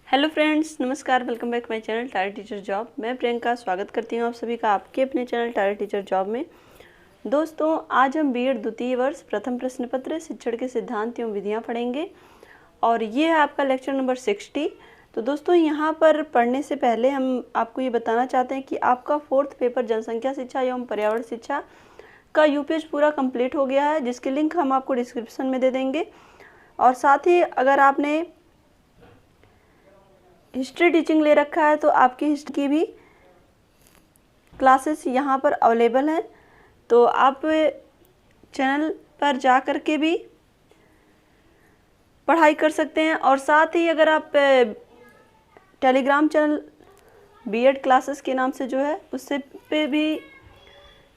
Hello friends, नमस्कार। Welcome back my channel tyre teacher job. मैं प्रियंका स्वागत करती हूँ आप सभी का आपके अपने चैनल टायर टीचर जॉब में। दोस्तों, आज हम बीएड द्वितीय वर्ष प्रथम प्रश्न पत्र शिक्षण के सिद्धांत एवं विधियाँ पढ़ेंगे और ये है आपका लेक्चर नंबर 60। तो दोस्तों, यहाँ पर पढ़ने से पहले हम आपको ये बताना चाहते हैं कि आपका 4th पेपर जनसंख्या शिक्षा एवं पर्यावरण शिक्षा का यूपीएच पूरा कंप्लीट हो गया है, जिसकी लिंक हम आपको डिस्क्रिप्शन में दे देंगे। और साथ ही अगर आपने हिस्ट्री टीचिंग ले रखा है तो आपकी हिस्ट्री की भी क्लासेस यहाँ पर अवेलेबल हैं, तो आप चैनल पर जा कर के भी पढ़ाई कर सकते हैं। और साथ ही अगर आप टेलीग्राम चैनल बीएड क्लासेस के नाम से जो है उससे पे भी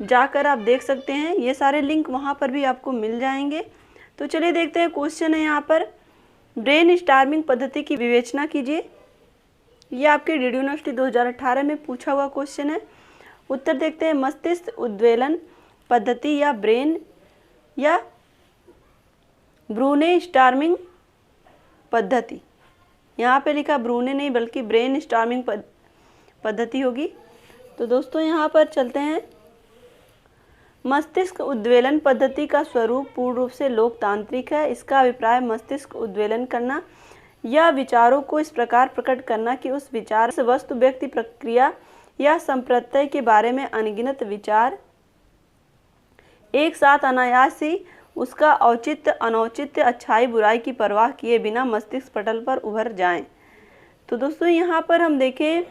जाकर आप देख सकते हैं, ये सारे लिंक वहाँ पर भी आपको मिल जाएंगे। तो चलिए देखते हैं, क्वेश्चन है यहाँ पर, ब्रेन स्टॉर्मिंग पद्धति की विवेचना कीजिए। ये आपके डीडी यूनिवर्सिटी 2018 में पूछा हुआ क्वेश्चन है। उत्तर देखते हैं, मस्तिष्क उद्वेलन पद्धति या ब्रेन या ब्रूने स्टॉर्मिंग पद्धति। यहाँ पे लिखा ब्रूने नहीं बल्कि ब्रेन स्टॉर्मिंग पद्धति होगी। तो दोस्तों यहाँ पर चलते हैं। मस्तिष्क उद्वेलन पद्धति का स्वरूप पूर्ण रूप से लोकतांत्रिक है। इसका अभिप्राय मस्तिष्क उद्वेलन करना या विचारों को इस प्रकार प्रकट करना कि उस विचार से वस्तु, व्यक्ति, प्रक्रिया या संप्रत्यय के बारे में अनगिनत विचार एक साथ अनायास ही उसका औचित्य, अनौचित्य, अच्छाई, बुराई की परवाह किए बिना मस्तिष्क पटल पर उभर जाएं। तो दोस्तों यहाँ पर हम देखें,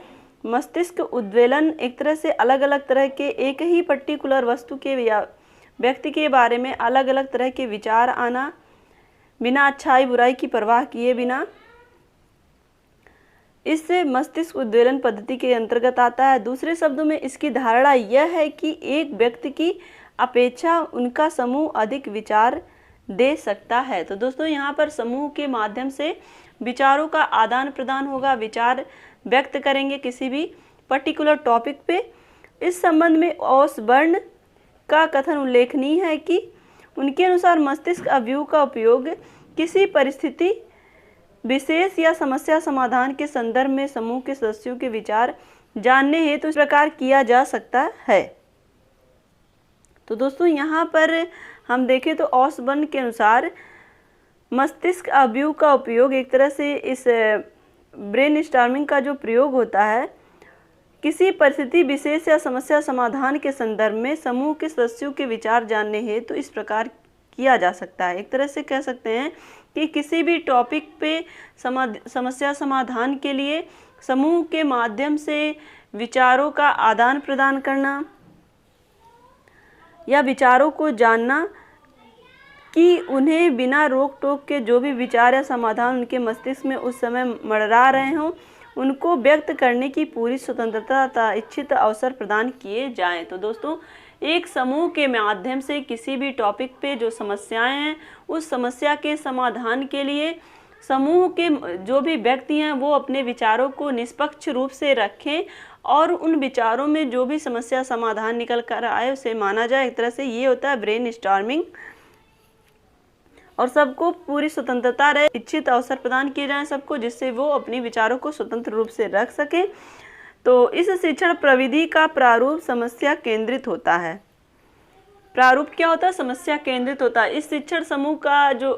मस्तिष्क उद्वेलन एक तरह से अलग अलग तरह के एक ही पर्टिकुलर वस्तु के या व्यक्ति के बारे में अलग अलग तरह के विचार आना बिना अच्छाई बुराई की परवाह किए बिना, इससे मस्तिष्क उद्वेलन पद्धति के अंतर्गत आता है। दूसरे शब्दों में इसकी धारणा यह है कि एक व्यक्ति की अपेक्षा उनका समूह अधिक विचार दे सकता है। तो दोस्तों यहाँ पर समूह के माध्यम से विचारों का आदान प्रदान होगा, विचार व्यक्त करेंगे किसी भी पर्टिकुलर टॉपिक पे। इस संबंध में ओसबर्न का कथन उल्लेखनीय है कि उनके अनुसार मस्तिष्क अवयव का उपयोग किसी परिस्थिति विशेष या समस्या समाधान के संदर्भ में समूह के सदस्यों के विचार जानने हेतु इस प्रकार किया जा सकता है। तो दोस्तों यहाँ पर हम देखें तो ओसबर्न के अनुसार मस्तिष्क अवयव का उपयोग एक तरह से इस ब्रेन स्टॉर्मिंग का जो प्रयोग होता है किसी परिस्थिति विशेष या समस्या समाधान के संदर्भ में समूह के सदस्यों के विचार जानने हेतु तो इस प्रकार किया जा सकता है। एक तरह से कह सकते हैं कि किसी भी टॉपिक पे समस्या समाधान के लिए समूह के माध्यम से विचारों का आदान प्रदान करना या विचारों को जानना कि उन्हें बिना रोक टोक के जो भी विचार या समाधान उनके मस्तिष्क में उस समय मंडरा रहे हों उनको व्यक्त करने की पूरी स्वतंत्रता तथा इच्छित अवसर प्रदान किए जाएं। तो दोस्तों, एक समूह के माध्यम से किसी भी टॉपिक पे जो समस्याएं हैं उस समस्या के समाधान के लिए समूह के जो भी व्यक्ति हैं वो अपने विचारों को निष्पक्ष रूप से रखें और उन विचारों में जो भी समस्या समाधान निकल कर आए उसे माना जाए। एक तरह से ये होता है ब्रेन स्टॉर्मिंग। और सबको पूरी स्वतंत्रता रहे, इच्छित अवसर प्रदान किए जाएं सबको, जिससे वो अपने विचारों को स्वतंत्र रूप से रख सकें। तो इस शिक्षण प्रविधि का प्रारूप समस्या केंद्रित होता है। प्रारूप क्या होता है? समस्या केंद्रित होता है। इस शिक्षण समूह का जो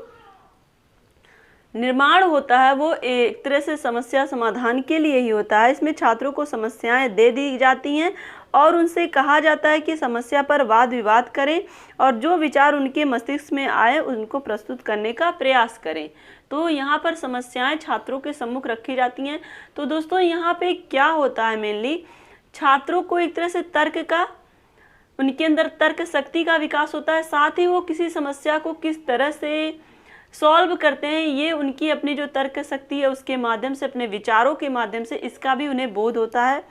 निर्माण होता है वो एक तरह से समस्या समाधान के लिए ही होता है। इसमें छात्रों को समस्याएं दे दी जाती हैं और उनसे कहा जाता है कि समस्या पर वाद विवाद करें और जो विचार उनके मस्तिष्क में आए उनको प्रस्तुत करने का प्रयास करें। तो यहाँ पर समस्याएं छात्रों के सम्मुख रखी जाती हैं। तो दोस्तों यहाँ पे क्या होता है, मेनली छात्रों को एक तरह से तर्क का, उनके अंदर तर्क शक्ति का विकास होता है। साथ ही वो किसी समस्या को किस तरह से सॉल्व करते हैं ये उनकी अपनी जो तर्क शक्ति है उसके माध्यम से, अपने विचारों के माध्यम से इसका भी उन्हें बोध होता है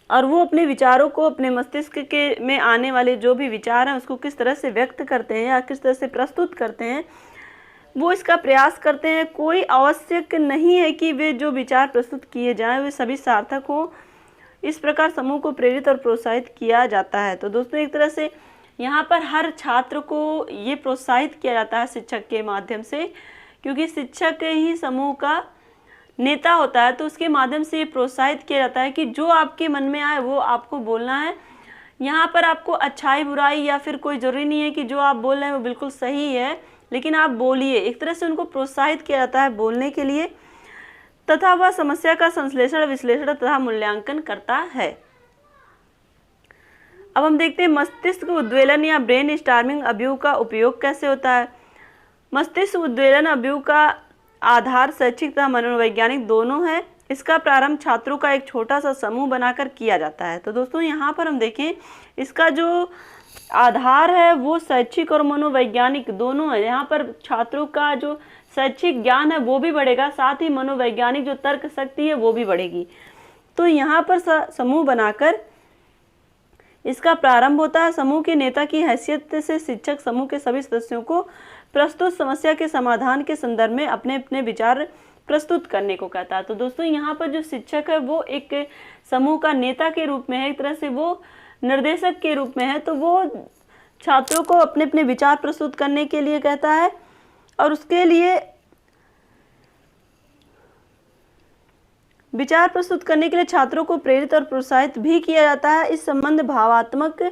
और वो अपने विचारों को, अपने मस्तिष्क के में आने वाले जो भी विचार हैं उसको किस तरह से व्यक्त करते हैं या किस तरह से प्रस्तुत करते हैं वो इसका प्रयास करते हैं। कोई आवश्यक नहीं है कि वे जो विचार प्रस्तुत किए जाएं वे सभी सार्थक हो। इस प्रकार समूह को प्रेरित और प्रोत्साहित किया जाता है। तो दोस्तों एक तरह से यहाँ पर हर छात्र को ये प्रोत्साहित किया जाता है शिक्षक के माध्यम से, क्योंकि शिक्षक ही समूह का नेता होता है तो उसके माध्यम से ये प्रोत्साहित किया जाता है कि जो आपके मन में आए वो आपको बोलना है। यहाँ पर आपको अच्छाई बुराई या फिर कोई ज़रूरी नहीं है कि जो आप बोल रहे हैं वो बिल्कुल सही है, लेकिन आप बोलिए। एक तरह से उनको प्रोत्साहित किया जाता है बोलने के लिए, तथा वह समस्या का संश्लेषण, विश्लेषण तथा मूल्यांकन करता है। अब हम देखते हैं मस्तिष्क उद्वेलन या ब्रेन स्टॉर्मिंग अवयव का उपयोग कैसे होता है। मस्तिष्क उद्वेलन अवयव का आधार शैक्षिक तथा मनोवैज्ञानिक दोनों है। इसका प्रारंभ छात्रों का एक छोटा सा समूह बनाकर किया जाता है। तो दोस्तों यहाँ पर हम देखें, इसका जो आधार है वो शैक्षिक और मनोवैज्ञानिक दोनों है। यहाँ पर छात्रों का जो शैक्षिक ज्ञान है वो भी बढ़ेगा, साथ ही मनोवैज्ञानिक जो तर्क शक्ति है वो भी बढ़ेगी। तो यहाँ पर समूह बनाकर इसका प्रारंभ होता है। समूह के नेता की हैसियत से शिक्षक समूह के सभी सदस्यों को प्रस्तुत समस्या के समाधान के संदर्भ में अपने अपने विचार प्रस्तुत करने को कहता है। तो दोस्तों यहाँ पर जो शिक्षक है वो एक समूह का नेता के रूप में है, एक तरह से वो निर्देशक के रूप में है। तो वो छात्रों को अपने अपने विचार प्रस्तुत करने के लिए कहता है और उसके लिए विचार प्रस्तुत करने के लिए छात्रों को प्रेरित और प्रोत्साहित भी किया जाता है। इस संबंध भावात्मक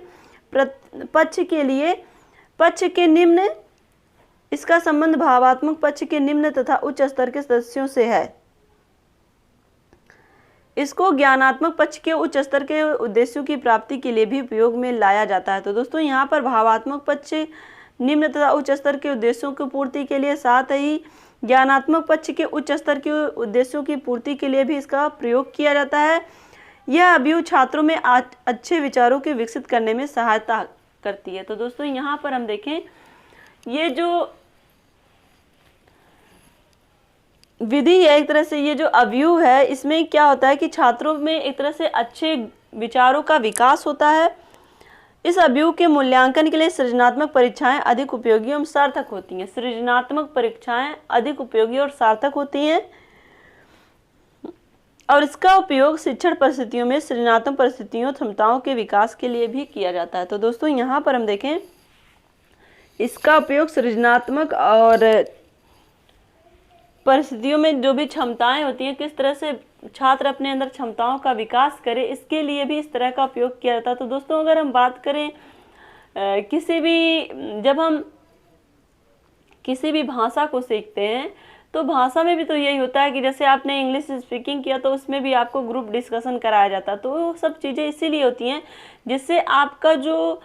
इसका संबंध भावात्मक पक्ष के निम्न तथा उच्च स्तर के सदस्यों से है। इसको ज्ञानात्मक पक्ष के उच्च स्तर के उद्देश्यों की प्राप्ति के लिए भी उपयोग में लाया जाता है। तो दोस्तों यहाँ पर भावात्मक पक्ष निम्न तथा उच्च स्तर के उद्देश्यों की पूर्ति के लिए, साथ ही ज्ञानात्मक पक्ष के उच्च स्तर के उद्देश्यों की पूर्ति के लिए भी इसका प्रयोग किया जाता है। यह अवयव छात्रों में अच्छे विचारों के विकसित करने में सहायता करती है। तो दोस्तों यहाँ पर हम देखें, ये जो विधि है, एक तरह से ये जो अवयव है, इसमें क्या होता है कि छात्रों में एक तरह से अच्छे विचारों का विकास होता है। इस अवयव के मूल्यांकन के लिए सृजनात्मक परीक्षाएं अधिक उपयोगी एवं सार्थक होती हैं। सृजनात्मक परीक्षाएं अधिक उपयोगी और सार्थक होती हैं और इसका उपयोग शिक्षण परिस्थितियों में सृजनात्मक परिस्थितियों क्षमताओं के विकास के लिए भी किया जाता है। तो दोस्तों यहाँ पर हम देखें, इसका उपयोग सृजनात्मक और परिस्थितियों में जो भी क्षमताएं होती हैं, किस तरह से छात्र अपने अंदर क्षमताओं का विकास करे, इसके लिए भी इस तरह का उपयोग किया जाता है। तो दोस्तों अगर हम बात करें जब हम किसी भी भाषा को सीखते हैं तो भाषा में भी तो यही होता है कि जैसे आपने इंग्लिश स्पीकिंग किया तो उसमें भी आपको ग्रुप डिस्कशन कराया जाता है। तो वो सब चीज़ें इसीलिए होती हैं जिससे आपका जो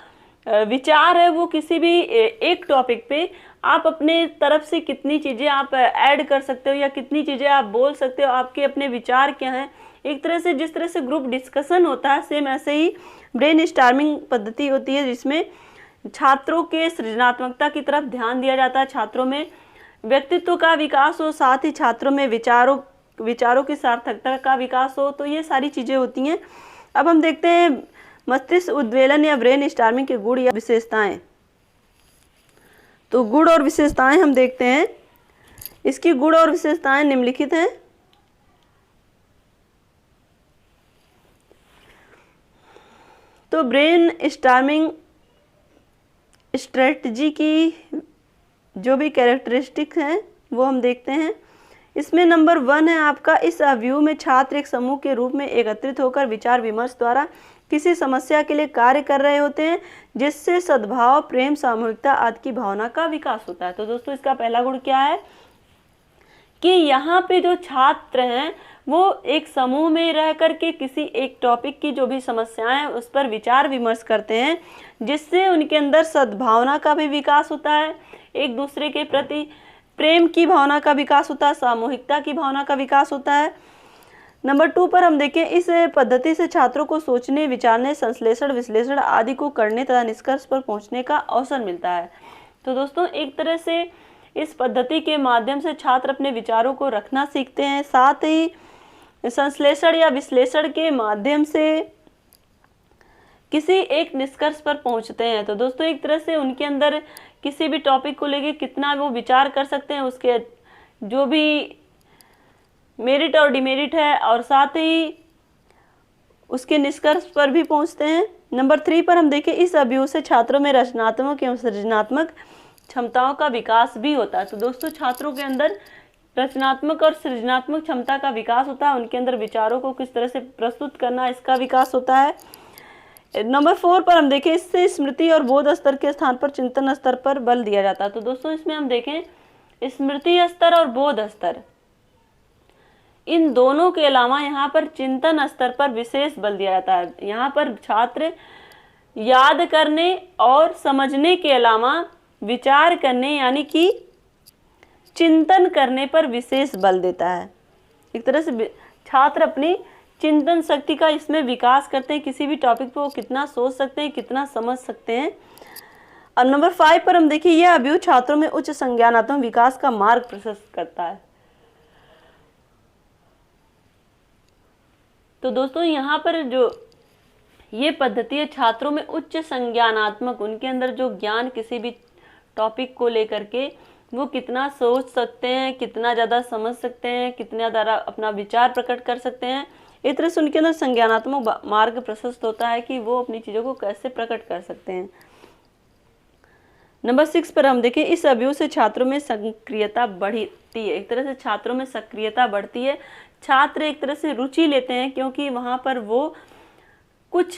विचार है वो किसी भी एक टॉपिक पे आप अपने तरफ से कितनी चीज़ें आप ऐड कर सकते हो या कितनी चीज़ें आप बोल सकते हो, आपके अपने विचार क्या हैं। एक तरह से जिस तरह से ग्रुप डिस्कशन होता है, सेम ऐसे ही ब्रेन स्टॉर्मिंग पद्धति होती है जिसमें छात्रों के सृजनात्मकता की तरफ ध्यान दिया जाता है, छात्रों में व्यक्तित्व का विकास हो, साथ ही छात्रों में विचारों की सार्थकता का विकास हो। तो ये सारी चीज़ें होती हैं। अब हम देखते हैं मस्तिष्क उद्वेलन या ब्रेन स्टॉर्मिंग के गुण या विशेषताएं। तो गुण और विशेषताएं हम देखते हैं। इसकी गुण और विशेषताएं निम्नलिखित हैं। तो ब्रेन स्टॉर्मिंग स्ट्रेटजी की जो भी कैरेक्टरिस्टिक्स हैं वो हम देखते हैं। इसमें नंबर 1 है आपका, इस अवयव में छात्र एक समूह के रूप में एकत्रित होकर विचार विमर्श द्वारा किसी समस्या के लिए कार्य कर रहे होते हैं, जिससे सद्भाव, प्रेम, सामूहिकता आदि की भावना का विकास होता है। तो दोस्तों इसका पहला गुण क्या है कि यहाँ पे जो छात्र हैं वो एक समूह में रह करके किसी एक टॉपिक की जो भी समस्याएं हैं उस पर विचार विमर्श करते हैं, जिससे उनके अंदर सद्भावना का भी विकास होता है, एक दूसरे के प्रति प्रेम की भावना का विकास होता है, सामूहिकता की भावना का विकास होता है। नंबर 2 पर हम देखें, इस पद्धति से छात्रों को सोचने, विचारने, संश्लेषण, विश्लेषण आदि को करने तथा निष्कर्ष पर पहुंचने का अवसर मिलता है। तो दोस्तों एक तरह से इस पद्धति के माध्यम से छात्र अपने विचारों को रखना सीखते हैं, साथ ही संश्लेषण या विश्लेषण के माध्यम से किसी एक निष्कर्ष पर पहुंचते हैं। तो दोस्तों एक तरह से उनके अंदर किसी भी टॉपिक को लेके कितना वो विचार कर सकते हैं, उसके जो भी मेरिट और डिमेरिट है, और साथ ही उसके निष्कर्ष पर भी पहुंचते हैं। नंबर 3 पर हम देखें, इस अवयव से छात्रों में रचनात्मक एवं सृजनात्मक क्षमताओं का विकास भी होता है। तो दोस्तों छात्रों के अंदर रचनात्मक और सृजनात्मक क्षमता का विकास होता है, उनके अंदर विचारों को किस तरह से प्रस्तुत करना, इसका विकास होता है। नंबर 4 पर हम देखें, इससे स्मृति और बोध स्तर के स्थान पर चिंतन स्तर पर बल दिया जाता है। तो दोस्तों इसमें हम देखें स्मृति स्तर और बोध स्तर, इन दोनों के अलावा यहाँ पर चिंतन स्तर पर विशेष बल दिया जाता है। यहाँ पर छात्र याद करने और समझने के अलावा विचार करने यानी कि चिंतन करने पर विशेष बल देता है। एक तरह से छात्र अपनी चिंतन शक्ति का इसमें विकास करते हैं, किसी भी टॉपिक पे वो कितना सोच सकते हैं, कितना समझ सकते हैं। और नंबर 5 पर हम देखिए, यह अवयव छात्रों में उच्च संज्ञानात्मक विकास का मार्ग प्रशस्त करता है। तो दोस्तों यहाँ पर जो ये पद्धति है, छात्रों में उच्च संज्ञानात्मक, उनके अंदर जो ज्ञान किसी भी टॉपिक को लेकर के वो कितना सोच सकते हैं, कितना ज़्यादा समझ सकते हैं, कितना ज़्यादा अपना विचार प्रकट कर सकते हैं, इस तरह से उनके अंदर संज्ञानात्मक मार्ग प्रशस्त होता है कि वो अपनी चीज़ों को कैसे प्रकट कर सकते हैं। नंबर 6 पर हम देखें, इस अवयव से छात्रों में सक्रियता बढ़ती है। एक तरह से छात्रों में सक्रियता बढ़ती है, छात्र एक तरह से रुचि लेते हैं क्योंकि वहाँ पर वो कुछ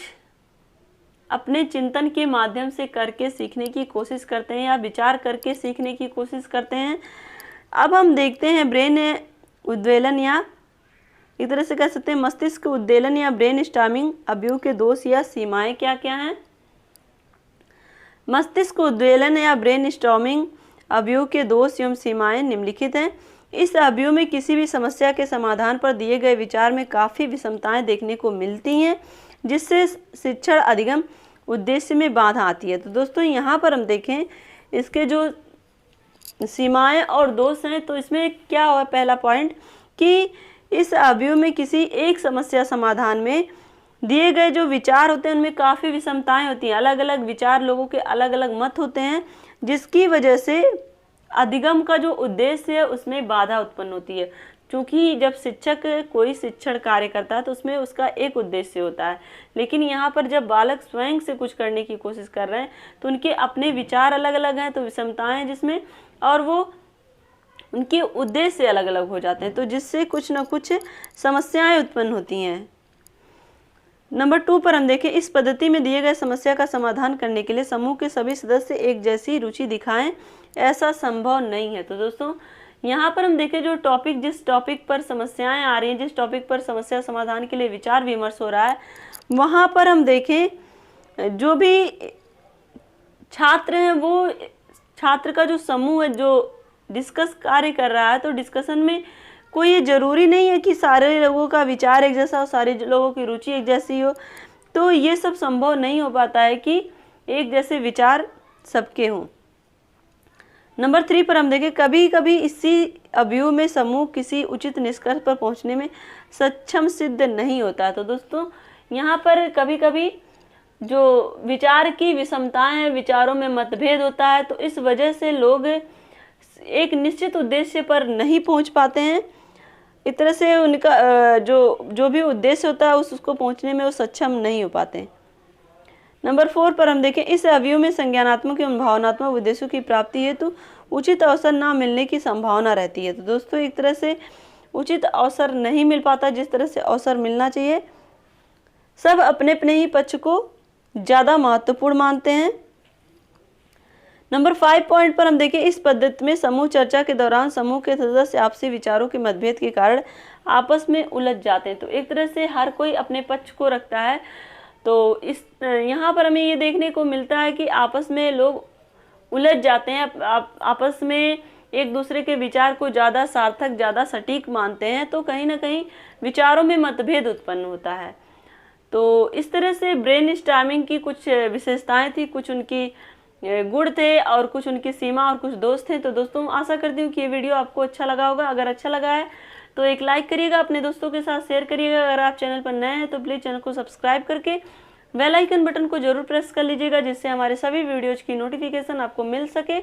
अपने चिंतन के माध्यम से करके सीखने की कोशिश करते हैं या विचार करके सीखने की कोशिश करते हैं। अब हम देखते हैं ब्रेन उद्वेलन या एक तरह से कह सकते हैं मस्तिष्क उद्वेलन या ब्रेन स्टॉर्मिंग अवयव के दोष या सीमाएं क्या क्या हैं। मस्तिष्क उद्वेलन या ब्रेन स्टॉर्मिंग अवयव के दोष एवं सीमाएं निम्नलिखित हैं। इस अवयव में किसी भी समस्या के समाधान पर दिए गए विचार में काफ़ी विषमताएं देखने को मिलती हैं, जिससे शिक्षण अधिगम उद्देश्य में बाधा आती है। तो दोस्तों यहाँ पर हम देखें इसके जो सीमाएं और दोष हैं, तो इसमें क्या हुआ, पहला पॉइंट कि इस अवयव में किसी एक समस्या समाधान में दिए गए जो विचार होते हैं उनमें काफ़ी विषमताएं होती हैं, अलग अलग विचार, लोगों के अलग अलग मत होते हैं, जिसकी वजह से अधिगम का जो उद्देश्य है उसमें बाधा उत्पन्न होती है। क्योंकि जब शिक्षक कोई शिक्षण कार्य करता है तो उसमें उसका एक उद्देश्य होता है, लेकिन यहाँ पर जब बालक स्वयं से कुछ करने की कोशिश कर रहे हैं तो उनके अपने विचार अलग अलग हैं, तो विषमताएं हैं जिसमें, और वो उनके उद्देश्य अलग अलग हो जाते हैं, तो जिससे कुछ न कुछ समस्याएं उत्पन्न होती हैं। नंबर 2 पर हम देखें, इस पद्धति में दिए गए समस्या का समाधान करने के लिए समूह के सभी सदस्य एक जैसी रुचि दिखाएं, ऐसा संभव नहीं है। तो दोस्तों यहाँ पर हम देखें जो टॉपिक, जिस टॉपिक पर समस्याएं आ रही हैं, जिस टॉपिक पर समस्या समाधान के लिए विचार विमर्श हो रहा है, वहाँ पर हम देखें जो भी छात्र हैं वो छात्र का जो समूह है जो डिस्कस कार्य कर रहा है, तो डिस्कशन में कोई ये ज़रूरी नहीं है कि सारे लोगों का विचार एक जैसा हो, सारे लोगों की रुचि एक जैसी हो, तो ये सब संभव नहीं हो पाता है कि एक जैसे विचार सबके हों। नंबर 3 पर हम देखें, कभी कभी इसी अवयव में समूह किसी उचित निष्कर्ष पर पहुंचने में सक्षम सिद्ध नहीं होता। तो दोस्तों यहाँ पर कभी कभी जो विचार की विषमताएं हैं, विचारों में मतभेद होता है, तो इस वजह से लोग एक निश्चित उद्देश्य पर नहीं पहुंच पाते हैं। इस तरह से उनका जो भी उद्देश्य होता है उसको पहुंचने में वो सक्षम नहीं हो पाते। नंबर 4 पर हम देखें, इस अवयव में संज्ञानात्मक एवं भावनात्मक उद्देश्यों की प्राप्ति हेतु उचित अवसर न मिलने की संभावना रहती है। तो दोस्तों एक तरह से उचित अवसर नहीं मिल पाता जिस तरह से अवसर मिलना चाहिए। सब अपने अपने ही पक्ष को ज़्यादा महत्वपूर्ण मानते हैं। नंबर 5 पॉइंट पर हम देखें, इस पद्धति में समूह चर्चा के दौरान समूह के सदस्य आपसी विचारों के मतभेद के कारण आपस में उलझ जाते हैं। तो एक तरह से हर कोई अपने पक्ष को रखता है, तो इस यहाँ पर हमें ये देखने को मिलता है कि आपस में लोग उलझ जाते हैं, आपस में एक दूसरे के विचार को ज़्यादा सार्थक, ज़्यादा सटीक मानते हैं, तो कहीं ना कहीं विचारों में मतभेद उत्पन्न होता है। तो इस तरह से ब्रेन स्टॉर्मिंग की कुछ विशेषताएं थी, कुछ उनकी गुण थे और कुछ उनकी सीमा और कुछ दोष थे। तो दोस्तों आशा करती हूँ कि ये वीडियो आपको अच्छा लगा होगा। अगर अच्छा लगा है तो एक लाइक करिएगा, अपने दोस्तों के साथ शेयर करिएगा। अगर आप चैनल पर नए हैं तो प्लीज़ चैनल को सब्सक्राइब करके बेल आइकन बटन को जरूर प्रेस कर लीजिएगा, जिससे हमारे सभी वीडियोज़ की नोटिफिकेशन आपको मिल सके।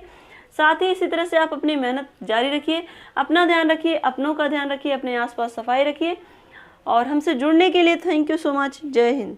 साथ ही इसी तरह से आप अपनी मेहनत जारी रखिए, अपना ध्यान रखिए, अपनों का ध्यान रखिए, अपने आसपास सफाई रखिए। और हमसे जुड़ने के लिए थैंक यू सो मच। जय हिंद।